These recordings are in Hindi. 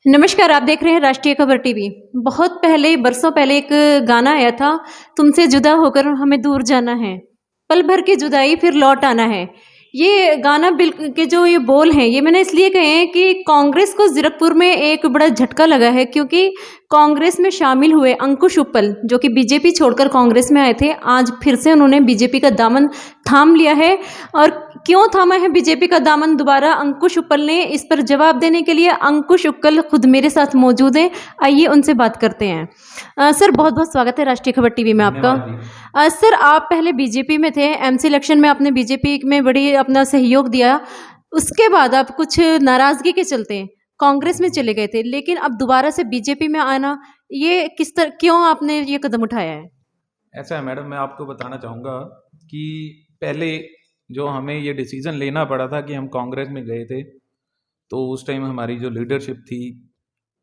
नमस्कार, आप देख रहे हैं राष्ट्रीय खबर टीवी। बहुत पहले, बरसों पहले एक गाना आया था, तुमसे जुदा होकर हमें दूर जाना है, पल भर की जुदाई फिर लौट आना है। ये गाना के जो ये बोल हैं, ये मैंने इसलिए कहे हैं कि कांग्रेस को ज़ीरकपुर में एक बड़ा झटका लगा है, क्योंकि कांग्रेस में शामिल हुए अंकुश उप्पल, जो कि बीजेपी छोड़कर कांग्रेस में आए थे, आज फिर से उन्होंने बीजेपी का दामन थाम लिया है। और क्यों थामा है बीजेपी का दामन दोबारा अंकुश उप्पल ने, इस पर जवाब देने के लिए अंकुश उप्पल खुद मेरे साथ मौजूद हैं। आइए उनसे बात करते हैं। सर, बहुत बहुत स्वागत है राष्ट्रीय खबर टीवी में आपका। सर, आप पहले बीजेपी में थे, एमसी इलेक्शन में आपने बीजेपी में बड़ी अपना सहयोग दिया। उसके बाद आप कुछ नाराजगी के चलते कांग्रेस में चले गए थे, लेकिन अब दोबारा से बीजेपी में आना, ये किस तरह, क्यों आपने ये कदम उठाया है? ऐसा है मैडम, मैं आपको बताना चाहूँगा कि पहले जो हमें ये डिसीज़न लेना पड़ा था कि हम कांग्रेस में गए थे, तो उस टाइम हमारी जो लीडरशिप थी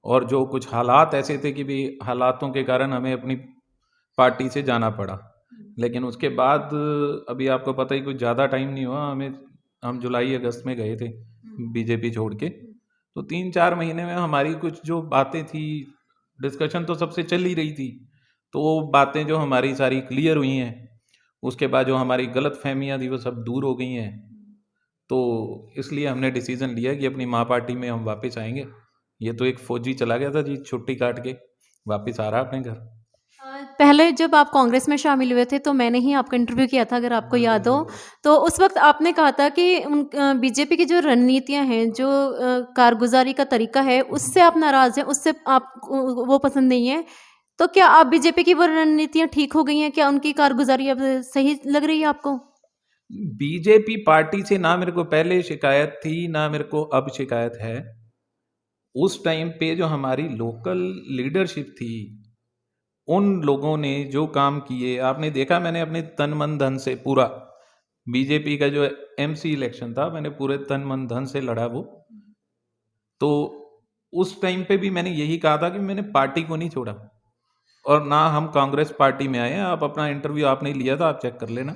और जो कुछ हालात ऐसे थे कि भी हालातों के कारण हमें अपनी पार्टी से जाना पड़ा। लेकिन उसके बाद अभी आपको पता ही कुछ ज़्यादा टाइम नहीं हुआ हमें, हम जुलाई अगस्त में गए थे बीजेपी छोड़ के। तो 3-4 महीने में हमारी कुछ जो बातें थी, डिस्कशन तो सबसे चल ही रही थी, तो वो बातें जो हमारी सारी क्लियर हुई हैं। उसके बाद जो हमारी गलतफहमियां थी वो सब दूर हो गई हैं। तो इसलिए हमने डिसीज़न लिया कि अपनी माँ पार्टी में हम वापस आएंगे। ये तो एक फौजी चला गया था जी, छुट्टी काट के वापस आ रहा है अपने घर। पहले जब आप कांग्रेस में शामिल हुए थे, तो मैंने ही आपका इंटरव्यू किया था, अगर आपको याद हो। तो उस वक्त आपने कहा था कि बीजेपी की जो रणनीतियां हैं, जो कारगुजारी का तरीका है, उससे आप नाराज हैं, उससे आप वो पसंद नहीं है। तो क्या आप बीजेपी की वो रणनीतियां ठीक हो गई हैं? क्या उनकी कारगुजारी अब सही लग रही है आपको? बीजेपी पार्टी से ना मेरे को पहले शिकायत थी, ना मेरे को अब शिकायत है। उस टाइम पे जो हमारी लोकल लीडरशिप थी, उन लोगों ने जो काम किए आपने देखा। मैंने अपने तन मन धन से पूरा बीजेपी का जो एमसी इलेक्शन था, मैंने पूरे तन मन धन से लड़ा वो। तो उस टाइम पे भी मैंने यही कहा था कि मैंने पार्टी को नहीं छोड़ा, और ना हम कांग्रेस पार्टी में आए हैं। आप अपना इंटरव्यू आपने लिया था, आप चेक कर लेना।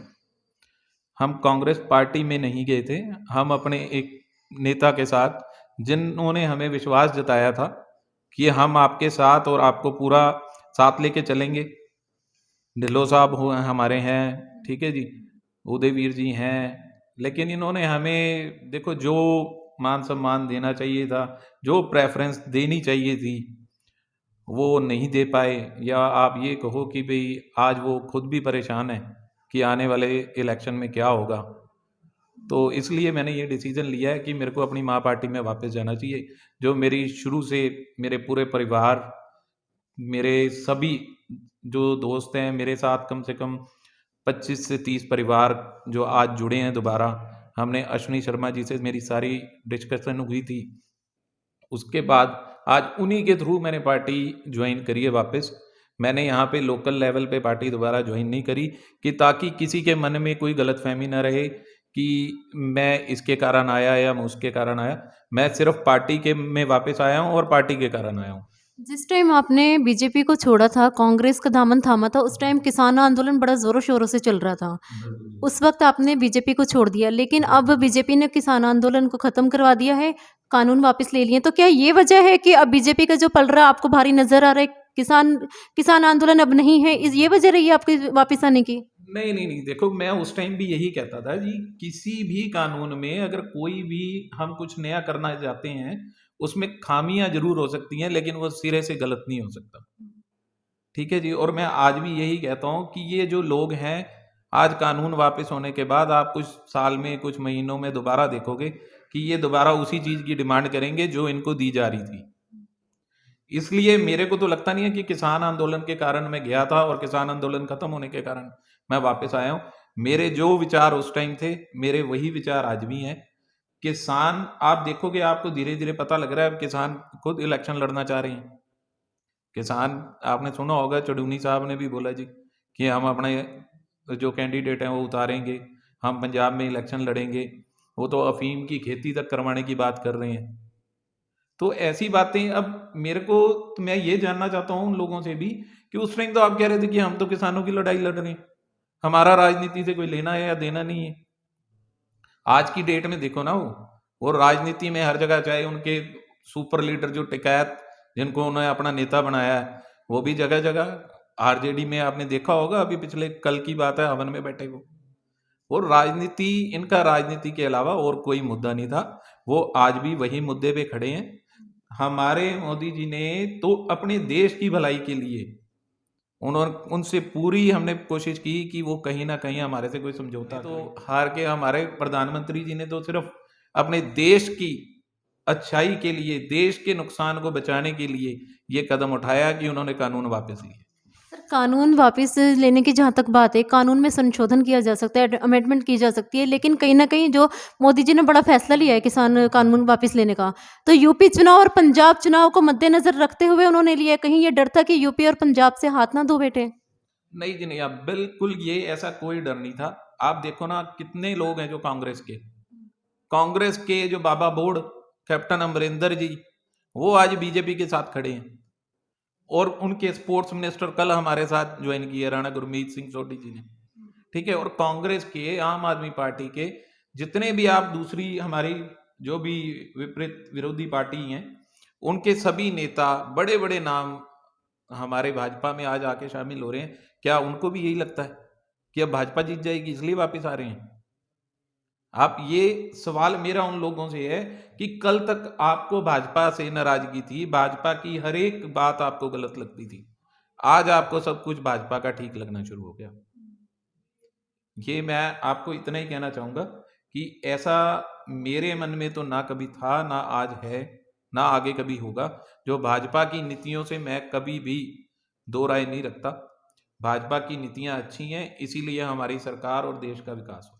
हम कांग्रेस पार्टी में नहीं गए थे। हम अपने एक नेता के साथ, जिन्होंने हमें विश्वास जताया था कि हम आपके साथ और आपको पूरा साथ लेके चलेंगे। ढिल्लो साहब हमारे हैं, ठीक है जी, उदयवीर जी हैं। लेकिन इन्होंने हमें देखो, जो मान सम्मान देना चाहिए था, जो प्रेफरेंस देनी चाहिए थी, वो नहीं दे पाए। या आप ये कहो कि भाई आज वो खुद भी परेशान है कि आने वाले इलेक्शन में क्या होगा। तो इसलिए मैंने ये डिसीज़न लिया है कि मेरे को अपनी माँ पार्टी में वापस जाना चाहिए। जो मेरी शुरू से, मेरे पूरे परिवार, मेरे सभी जो दोस्त हैं, मेरे साथ कम से कम 25 से 30 परिवार जो आज जुड़े हैं दोबारा। हमने अश्विनी शर्मा जी से मेरी सारी डिस्कशन हुई थी। उसके बाद आज उन्हीं के थ्रू मैंने पार्टी ज्वाइन करी है वापस। मैंने यहाँ पे लोकल लेवल पे पार्टी दोबारा ज्वाइन नहीं करी, कि ताकि किसी के मन में कोई गलतफहमी ना रहे कि मैं इसके कारण आया या मैं उसके कारण आया। मैं सिर्फ पार्टी के में वापस आया हूँ और पार्टी के कारण आया हूँ। जिस टाइम आपने बीजेपी को छोड़ा था, कांग्रेस का दामन थामा था, उस टाइम किसान आंदोलन बड़ा जोरों शोरों से चल रहा था। उस वक्त आपने बीजेपी को छोड़ दिया, लेकिन अब बीजेपी ने किसान आंदोलन को खत्म करवा दिया है, कानून वापस ले लिए। तो क्या ये वजह है कि अब बीजेपी का जो पल रहा आपको भारी नजर आ रहा है, किसान किसान आंदोलन अब नहीं है, ये वजह रही है आपके वापस आने की? नहीं नहीं नहीं, देखो मैं उस टाइम भी यही कहता था जी, किसी भी कानून में अगर कोई भी हम कुछ नया करना चाहते हैं, उसमें खामियां जरूर हो सकती हैं, लेकिन वो सिरे से गलत नहीं हो सकता। ठीक है जी। और मैं आज भी यही कहता हूँ कि ये जो लोग हैं, आज कानून वापस होने के बाद आप कुछ साल में, कुछ महीनों में दोबारा देखोगे कि ये दोबारा उसी चीज की डिमांड करेंगे जो इनको दी जा रही थी। इसलिए मेरे को तो लगता नहीं है कि किसान आंदोलन के कारण मैं गया था और किसान आंदोलन खत्म होने के कारण मैं वापस आया हूँ। मेरे जो विचार उस टाइम थे, मेरे वही विचार आज भी हैं। किसान, आप देखोगे, आपको धीरे धीरे पता लग रहा है अब किसान खुद इलेक्शन लड़ना चाह रहे हैं। किसान, आपने सुना होगा चौधरी साहब ने भी बोला जी कि हम अपने जो कैंडिडेट हैं वो उतारेंगे, हम पंजाब में इलेक्शन लड़ेंगे। वो तो अफीम की खेती तक करवाने की बात कर रहे हैं। तो ऐसी बातें अब मेरे को, तो मैं ये जानना चाहता हूँ उन लोगों से भी कि उस टाइम तो आप कह रहे थे कि हम तो किसानों की लड़ाई लड़ रहे हैं, हमारा राजनीति से कोई लेना है या देना नहीं है। आज की डेट में देखो ना, वो राजनीति में हर जगह, चाहे उनके सुपर लीडर जो टिकैत जिनको उन्होंने अपना नेता बनाया है, वो भी जगह जगह आरजेडी में आपने देखा होगा, अभी पिछले कल की बात है, हवन में बैठे वो। और राजनीति, इनका राजनीति के अलावा और कोई मुद्दा नहीं था। वो आज भी वही मुद्दे पे खड़े हैं। हमारे मोदी जी ने तो अपने देश की भलाई के लिए उन्होंने, उनसे पूरी हमने कोशिश की कि वो कहीं ना कहीं हमारे से कोई समझौता, तो हार के हमारे प्रधानमंत्री जी ने तो सिर्फ अपने देश की अच्छाई के लिए, देश के नुकसान को बचाने के लिए ये कदम उठाया कि उन्होंने कानून वापस लिए। सर, कानून वापस लेने की जहाँ तक बात है, कानून में संशोधन किया जा सकता है, अमेंडमेंट की जा सकती है, लेकिन कहीं न कहीं जो मोदी जी ने बड़ा फैसला लिया है किसान कानून वापस लेने का, तो यूपी चुनाव और पंजाब चुनाव को मद्देनज़र रखते हुए उन्होंने लिया है। कहीं ये डर था कि यूपी और पंजाब से हाथ ना धो बैठे? नहीं जी नहीं, अब बिल्कुल ये ऐसा कोई डर नहीं था। आप देखो ना, कितने लोग हैं जो कांग्रेस के जो बाबा बोर्ड कैप्टन अमरिंदर जी, वो आज बीजेपी के साथ खड़े हैं। और उनके स्पोर्ट्स मिनिस्टर कल हमारे साथ ज्वाइन किए, राणा गुरमीत सिंह सोढी जी ने, ठीक है। और कांग्रेस के, आम आदमी पार्टी के जितने भी आप दूसरी हमारी जो भी विपरीत विरोधी पार्टी हैं, उनके सभी नेता, बड़े बड़े नाम हमारे भाजपा में आज आके शामिल हो रहे हैं। क्या उनको भी यही लगता है कि अब भाजपा जीत जाएगी इसलिए वापस आ रहे हैं? आप, ये सवाल मेरा उन लोगों से है कि कल तक आपको भाजपा से नाराजगी थी, भाजपा की हर एक बात आपको गलत लगती थी, आज आपको सब कुछ भाजपा का ठीक लगना शुरू हो गया। ये मैं आपको इतना ही कहना चाहूंगा कि ऐसा मेरे मन में तो ना कभी था, ना आज है, ना आगे कभी होगा। जो भाजपा की नीतियों से मैं कभी भी दो राय नहीं रखता। भाजपा की नीतियां अच्छी हैं, इसीलिए हमारी सरकार और देश का विकास हो।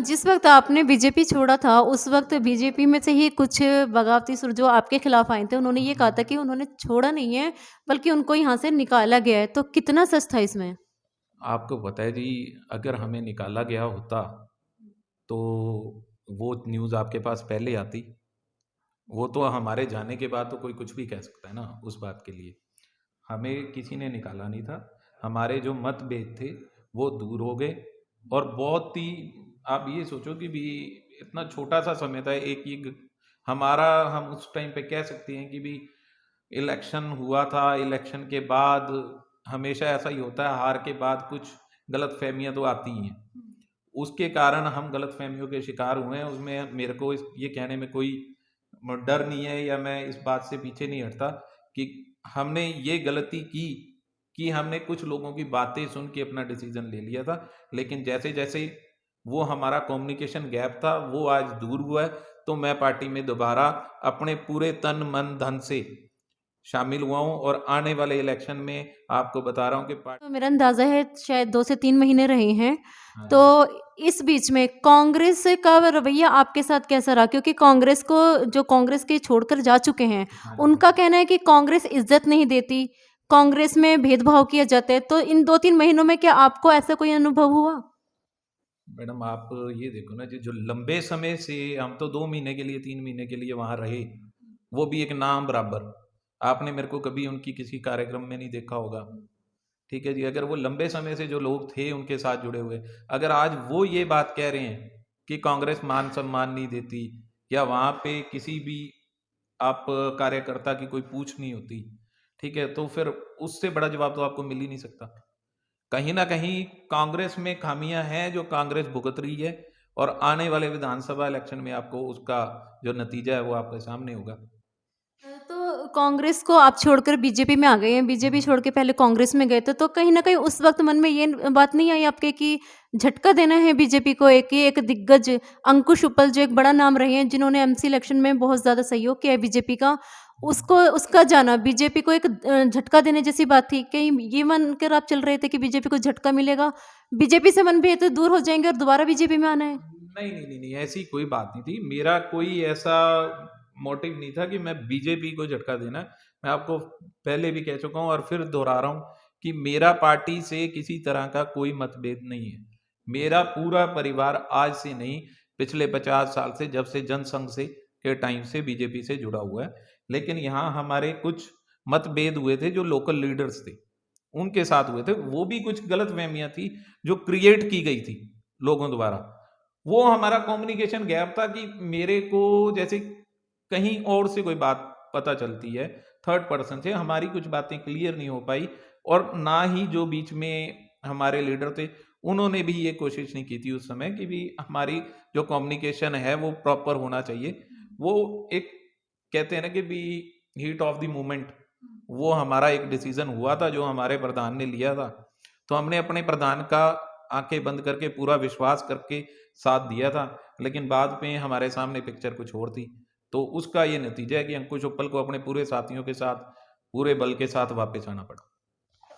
जिस वक़्त आपने बीजेपी छोड़ा था, उस वक़्त बीजेपी में से ही कुछ बगावती सुर जो आपके खिलाफ़ आए थे, उन्होंने ये कहा था कि उन्होंने छोड़ा नहीं है, बल्कि उनको यहाँ से निकाला गया है। तो कितना सच था इसमें? आपको पता है जी, अगर हमें निकाला गया होता तो वो न्यूज़ आपके पास पहले आती। वो तो हमारे जाने के बाद तो कोई कुछ भी कह सकता है ना उस बात के लिए। हमें किसी ने निकाला नहीं था। हमारे जो मतभेद थे वो दूर हो गए। और बहुत ही, आप ये सोचो कि भी इतना छोटा सा समय था, एक ही हमारा, हम उस टाइम पे कह सकते हैं कि भी इलेक्शन हुआ था। इलेक्शन के बाद हमेशा ऐसा ही होता है, हार के बाद कुछ गलत फहमियाँ तो आती ही हैं। उसके कारण हम गलत फहमियों के शिकार हुए हैं। उसमें मेरे को ये कहने में कोई डर नहीं है, या मैं इस बात से पीछे नहीं हटता कि हमने ये गलती की कि हमने कुछ लोगों की बातें सुन के अपना डिसीजन ले लिया था। लेकिन जैसे जैसे वो हमारा कम्युनिकेशन गैप था वो आज दूर हुआ है, तो मैं पार्टी में दोबारा अपने पूरे तन मन धन से शामिल हुआ हूँ। और आने वाले इलेक्शन में आपको बता रहा हूँ कि तो मेरा अंदाज़ा है शायद 2 से 3 महीने रहे हैं। हाँ तो जी। इस बीच में कांग्रेस का रवैया आपके साथ कैसा रहा? क्योंकि कांग्रेस को, जो कांग्रेस के छोड़कर जा चुके हैं, हाँ उनका जी। कहना है कि कांग्रेस इज़्ज़त नहीं देती, कांग्रेस में भेदभाव किया जाता है। तो इन 2-3 महीनों में क्या आपको ऐसा कोई अनुभव हुआ? मैडम, आप ये देखो ना जी, जो लंबे समय से हम तो 2 महीने के लिए, 3 महीने के लिए वहां रहे, वो भी एक नाम बराबर। आपने मेरे को कभी उनकी किसी कार्यक्रम में नहीं देखा होगा, ठीक है जी। अगर वो लंबे समय से जो लोग थे उनके साथ जुड़े हुए, अगर आज वो ये बात कह रहे हैं कि कांग्रेस मान सम्मान नहीं देती, या वहां पे किसी भी आप कार्यकर्ता की कोई पूछ नहीं होती, ठीक है, तो फिर उससे बड़ा जवाब तो आपको मिल ही नहीं सकता। कहीं ना कहीं कांग्रेस में खामियां हैं जो कांग्रेस भुगत रही है। और आने वाले विधानसभा इलेक्शन में आपको उसका जो नतीजा है वो आपके सामने होगा। तो कांग्रेस को आप छोड़कर बीजेपी में आ गए हैं, बीजेपी छोड़ के पहले कांग्रेस में गए थे, तो कहीं न कहीं उस वक़्त मन में ये बात नहीं आई आपके कि झटका देना है बीजेपी को? एक दिग्गज अंकुश उपल जो एक बड़ा नाम रहे हैं, जिन्होंने एमसी इलेक्शन में बहुत ज़्यादा सहयोग किया है बीजेपी का, उसको, उसका जाना बीजेपी को एक झटका देने जैसी बात थी। कहीं ये मानकर आप चल रहे थे कि बीजेपी को झटका मिलेगा, बीजेपी से मनभेद दूर हो जाएँगे और दोबारा बीजेपी में आना है? नहीं नहीं नहीं नहीं, ऐसी कोई बात नहीं थी। मेरा कोई ऐसा मोटिव नहीं था कि मैं बीजेपी को झटका देना। मैं आपको पहले भी कह चुका हूँ और फिर दोहरा रहा हूँ कि मेरा पार्टी से किसी तरह का कोई मतभेद नहीं है। मेरा पूरा परिवार आज से नहीं, पिछले 50 साल से, जब से जनसंघ से के टाइम से बीजेपी से जुड़ा हुआ है। लेकिन यहाँ हमारे कुछ मतभेद हुए थे जो लोकल लीडर्स थे उनके साथ हुए थे। वो भी कुछ गलत फहमियां थी जो क्रिएट की गई थी लोगों द्वारा। वो हमारा कम्युनिकेशन गैप था कि मेरे को जैसे कहीं और से कोई बात पता चलती है थर्ड पर्सन से। हमारी कुछ बातें क्लियर नहीं हो पाई, और ना ही जो बीच में हमारे लीडर थे उन्होंने भी ये कोशिश नहीं की थी उस समय कि भी हमारी जो कम्युनिकेशन है वो प्रॉपर होना चाहिए। वो एक कहते हैं ना कि भी हीट ऑफ द मोमेंट, वो हमारा एक डिसीजन हुआ था जो हमारे प्रधान ने लिया था, तो हमने अपने प्रधान का आंखें बंद करके पूरा विश्वास करके साथ दिया था। लेकिन बाद में हमारे सामने पिक्चर कुछ और थी, तो उसका ये नतीजा है कि अंकुश उत्पल को अपने पूरे साथियों के साथ, पूरे बल के साथ वापस आना पड़ा।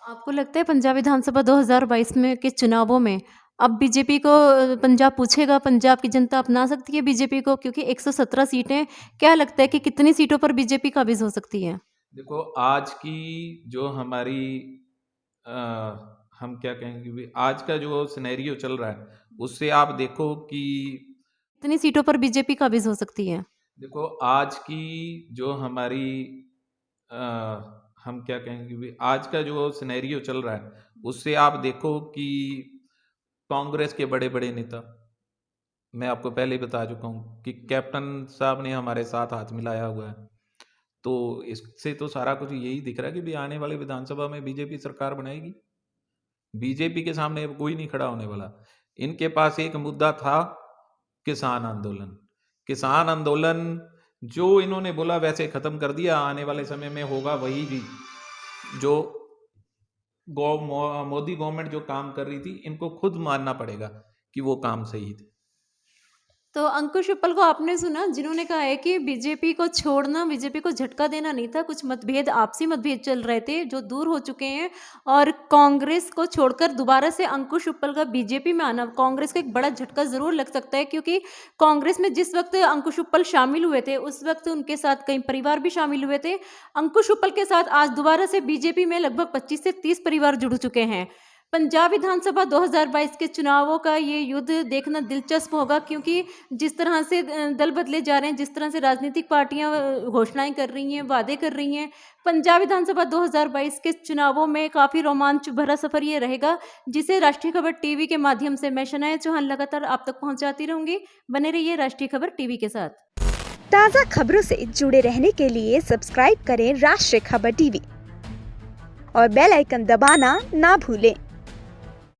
आपको लगता है पंजाब विधानसभा 2022 में के चुनावों में अब बीजेपी को पंजाब पूछेगा, पंजाब की जनता अपना सकती है बीजेपी को, क्योंकि 117 सीटें, क्या लगता है कि कितनी सीटों पर बीजेपी काबिज हो सकती है? देखो आज की जो हमारी हम क्या कहेंगे भी आज का जो सिनेरियो चल रहा है उससे आप देखो कि कितनी सीटों पर बीजेपी काबिज हो सकती है? देखो आज की जो हमारी अ, हम क्या कहेंगे भी आज का जो सिनेरियो चल रहा है उससे आप देखो कि कांग्रेस के बड़े बड़े नेता, मैं आपको पहले ही बता चुका हूँ कि कैप्टन साहब ने हमारे साथ हाथ मिलाया हुआ है, तो इससे तो सारा कुछ यही दिख रहा है कि भी आने वाले विधानसभा में बीजेपी सरकार बनाएगी। बीजेपी के सामने अब कोई नहीं खड़ा होने वाला। इनके पास एक मुद्दा था, किसान आंदोलन। किसान आंदोलन जो इन्होंने बोला वैसे खत्म कर दिया, आने वाले समय में होगा वही जी जो मोदी गवर्नमेंट जो काम कर रही थी, इनको खुद मानना पड़ेगा कि वो काम सही थे। तो अंकुश उत्पल को आपने सुना, जिन्होंने कहा है कि बीजेपी को छोड़ना, बीजेपी को झटका देना नहीं था, कुछ मतभेद, आपसी मतभेद चल रहे थे जो दूर हो चुके हैं, और कांग्रेस को छोड़कर दोबारा से अंकुश उत्पल का बीजेपी में आना कांग्रेस को एक बड़ा झटका जरूर लग सकता है, क्योंकि कांग्रेस में जिस वक्त अंकुश उत्पल शामिल हुए थे उस वक्त उनके साथ कई परिवार भी शामिल हुए थे। अंकुश उत्पल के साथ आज दोबारा से बीजेपी में लगभग 25 से 30 परिवार जुड़ चुके हैं। पंजाब विधानसभा 2022 के चुनावों का ये युद्ध देखना दिलचस्प होगा, क्योंकि जिस तरह से दल बदले जा रहे हैं, जिस तरह से राजनीतिक पार्टियां घोषणाएं कर रही हैं, वादे कर रही हैं, पंजाब विधानसभा 2022 के चुनावों में काफ़ी रोमांच भरा सफर ये रहेगा, जिसे राष्ट्रीय खबर टीवी के माध्यम से मैं शनाया चौहान लगातार आप तक पहुंचाती रहूंगी। बने रहिए राष्ट्रीय खबर टीवी के साथ। ताज़ा खबरों से जुड़े रहने के लिए सब्सक्राइब करें राष्ट्रीय खबर टीवी और बेल आइकन दबाना ना भूलें।